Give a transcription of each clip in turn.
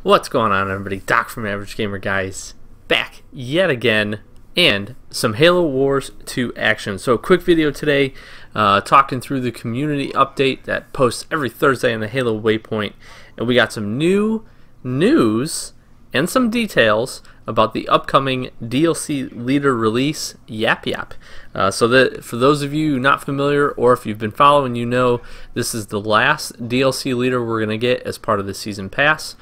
What's going on, everybody? Doc from Average Gamer Guys back yet again, and some Halo Wars 2 action. So a quick video today talking through the community update that posts every Thursday on the Halo Waypoint, and we got some new news and some details about the upcoming DLC leader release, YAPYAP. So that for those of you not familiar, or if you've been following, you know this is the last DLC leader we're going to get as part of the Season Pass.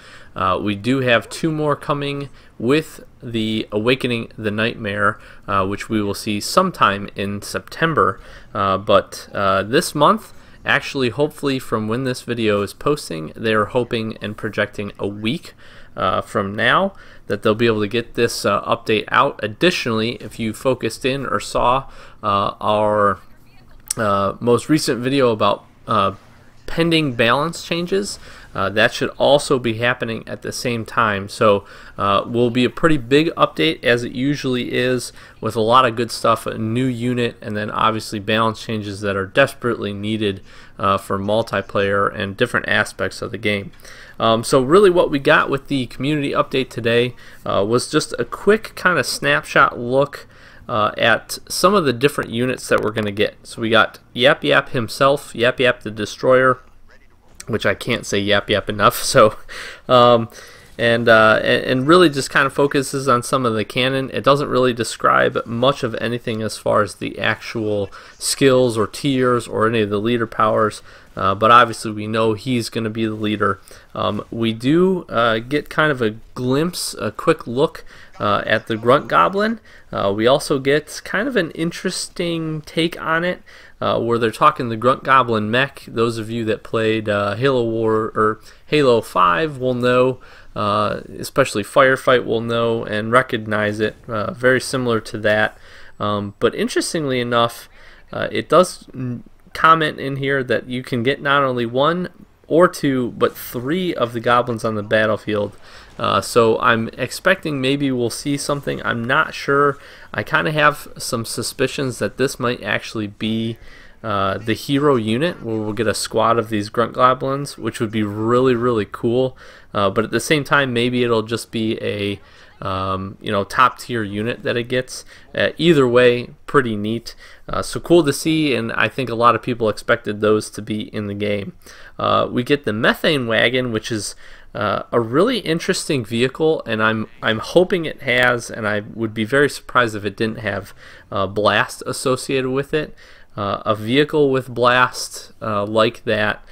We do have two more coming with the Awakening the Nightmare, which we will see sometime in September. But this month, actually, hopefully from when this video is posting, they're hoping and projecting a week from now that they'll be able to get this update out. Additionally, if you focused in or saw our most recent video about pending balance changes, that should also be happening at the same time. So will be a pretty big update, as it usually is, with a lot of good stuff, a new unit, and then obviously balance changes that are desperately needed for multiplayer and different aspects of the game. So really what we got with the community update today was just a quick kind of snapshot look at some of the different units that we're going to get. So we got YAPYAP himself, YAPYAP the Destroyer, which I can't say YAPYAP enough. So and really just kind of focuses on some of the canon. It doesn't really describe much of anything as far as the actual skills or tiers or any of the leader powers, but obviously we know he's going to be the leader. We do get kind of a glimpse, a quick look at the Grunt Goblin. We also get kind of an interesting take on it, where they're talking the Grunt Goblin mech. Those of you that played Halo 5 will know, especially Firefight will know and recognize it. Very similar to that. But interestingly enough, it does comment in here that you can get not only one or two, but three of the goblins on the battlefield. So I'm expecting maybe we'll see something. I'm not sure. I kind of have some suspicions that this might actually be the hero unit, where we'll get a squad of these Grunt Goblins, which would be really, really cool. But at the same time, maybe it'll just be a top tier unit that it gets. Either way, pretty neat. So cool to see, and I think a lot of people expected those to be in the game. We get the Methane Wagon, which is a really interesting vehicle, and I'm hoping it has, and I would be very surprised if it didn't have blast associated with it. A vehicle with blast like that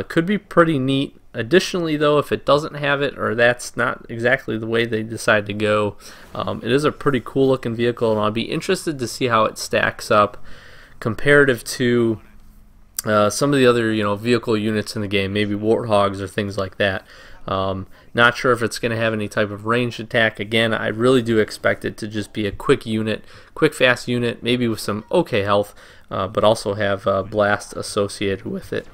could be pretty neat. Additionally, though, if it doesn't have it, or that's not exactly the way they decide to go, it is a pretty cool looking vehicle, and I'll be interested to see how it stacks up comparative to some of the other vehicle units in the game, maybe Warthogs or things like that. Not sure if it's going to have any type of ranged attack. Again, I really do expect it to just be a quick unit, quick fast unit, maybe with some okay health, but also have blast associated with it.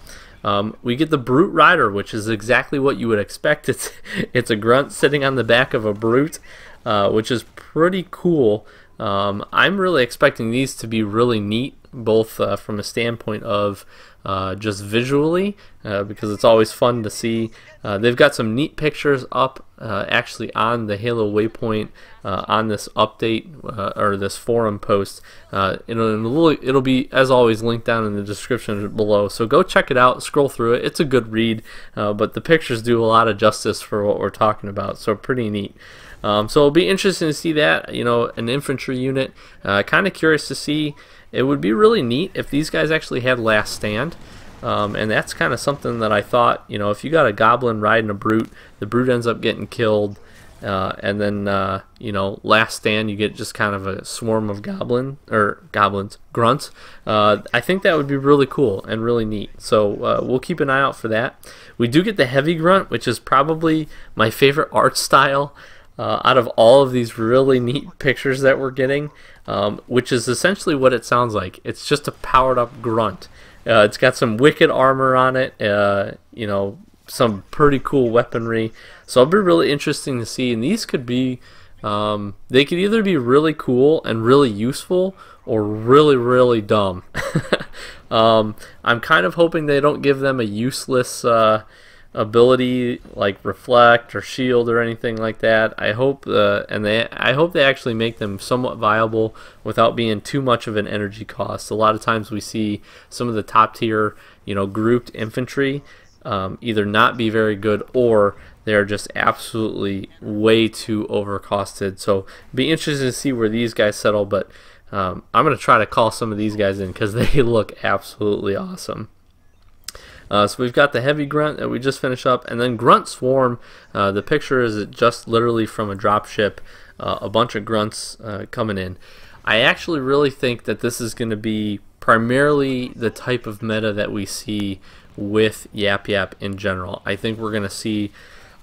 We get the Brute Rider, which is exactly what you would expect. It's a grunt sitting on the back of a brute, which is pretty cool. I'm really expecting these to be really neat, both from a standpoint of just visually, because it's always fun to see. They've got some neat pictures up actually on the Halo Waypoint on this update or this forum post. It'll be, as always, linked down in the description below, so go check it out, scroll through it. It's a good read, but the pictures do a lot of justice for what we're talking about, so pretty neat. So it'll be interesting to see that, an infantry unit. Kind of curious to see. It would be really neat if these guys actually had last stand, and that's kind of something that I thought, if you got a goblin riding a brute, the brute ends up getting killed, and then last stand, you get just kind of a swarm of grunts. I think that would be really cool and really neat. So we'll keep an eye out for that. We do get the Heavy Grunt, which is probably my favorite art style out of all of these really neat pictures that we're getting, which is essentially what it sounds like. It's just a powered up grunt. It's got some wicked armor on it, some pretty cool weaponry. So it'll be really interesting to see, and these could be, they could either be really cool and really useful, or really, really dumb. I'm kind of hoping they don't give them a useless ability like reflect or shield or anything like that. I hope I hope they actually make them somewhat viable without being too much of an energy cost. A lot of times we see some of the top tier, grouped infantry either not be very good, or they're just absolutely way too overcosted. So be interested to see where these guys settle, but I'm going to try to call some of these guys in because they look absolutely awesome. So we've got the heavy grunt that we just finished up, and then grunt swarm. The picture is just literally from a drop ship, a bunch of grunts coming in. I actually really think that this is going to be primarily the type of meta that we see with YAPYAP in general. I think we're going to see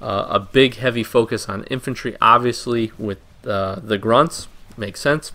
a big heavy focus on infantry, obviously with the grunts. Makes sense.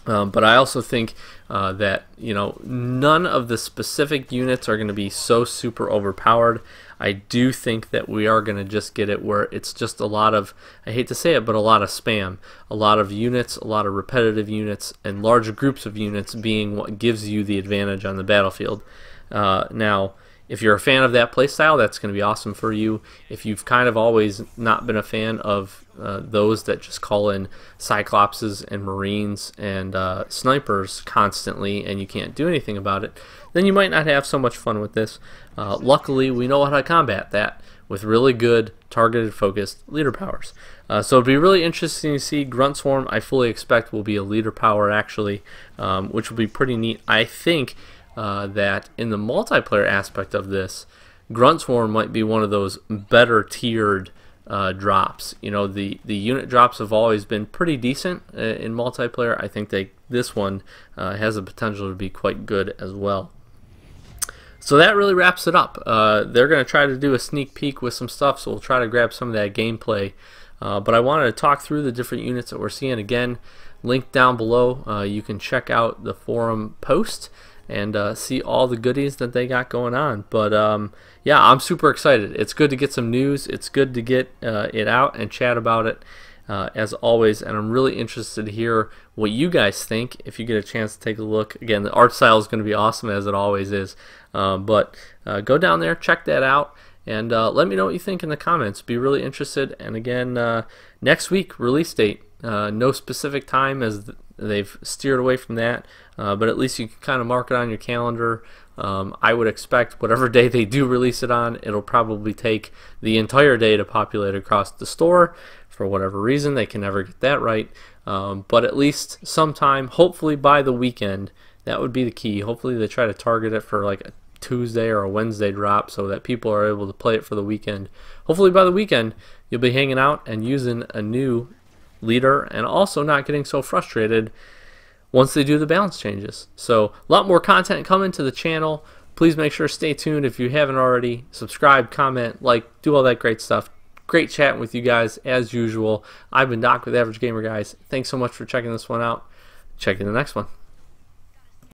But I also think that none of the specific units are going to be so super overpowered. I do think that we are going to just get it where it's just a lot of, I hate to say it, but a lot of spam, a lot of units, a lot of repetitive units, and large groups of units being what gives you the advantage on the battlefield. Now, if you're a fan of that playstyle, that's going to be awesome for you. If you've kind of always not been a fan of those that just call in Cyclopses and Marines and snipers constantly and you can't do anything about it, then you might not have so much fun with this. Luckily, we know how to combat that with really good targeted focused leader powers. So it'll be really interesting to see. Grunt Swarm I fully expect will be a leader power actually, which will be pretty neat. I think that in the multiplayer aspect of this, Grunt Swarm might be one of those better tiered drops. The unit drops have always been pretty decent in multiplayer. I think this one has the potential to be quite good as well. So that really wraps it up. They're going to try to do a sneak peek with some stuff, so we'll try to grab some of that gameplay. But I wanted to talk through the different units that we're seeing. Again, link down below. You can check out the forum post and see all the goodies that they got going on. But yeah, I'm super excited. It's good to get some news. It's good to get it out and chat about it as always, and I'm really interested to hear what you guys think if you get a chance to take a look. Again, the art style is going to be awesome as it always is, but go down there, check that out, and let me know what you think in the comments. Be really interested. And again, next week, release date. No specific time, as they've steered away from that, but at least you can kind of mark it on your calendar. I would expect whatever day they do release it on, it'll probably take the entire day to populate across the store. For whatever reason, they can never get that right, but at least sometime, hopefully by the weekend. That would be the key. Hopefully they try to target it for like a Tuesday or a Wednesday drop so that people are able to play it for the weekend. Hopefully by the weekend you'll be hanging out and using a new leader, and also not getting so frustrated once they do the balance changes. So a lot more content coming to the channel. Please make sure to stay tuned if you haven't already. Subscribe, comment, like, do all that great stuff. Great chatting with you guys as usual. I've been Doc with Average Gamer Guys. Thanks so much for checking this one out. Check in the next one.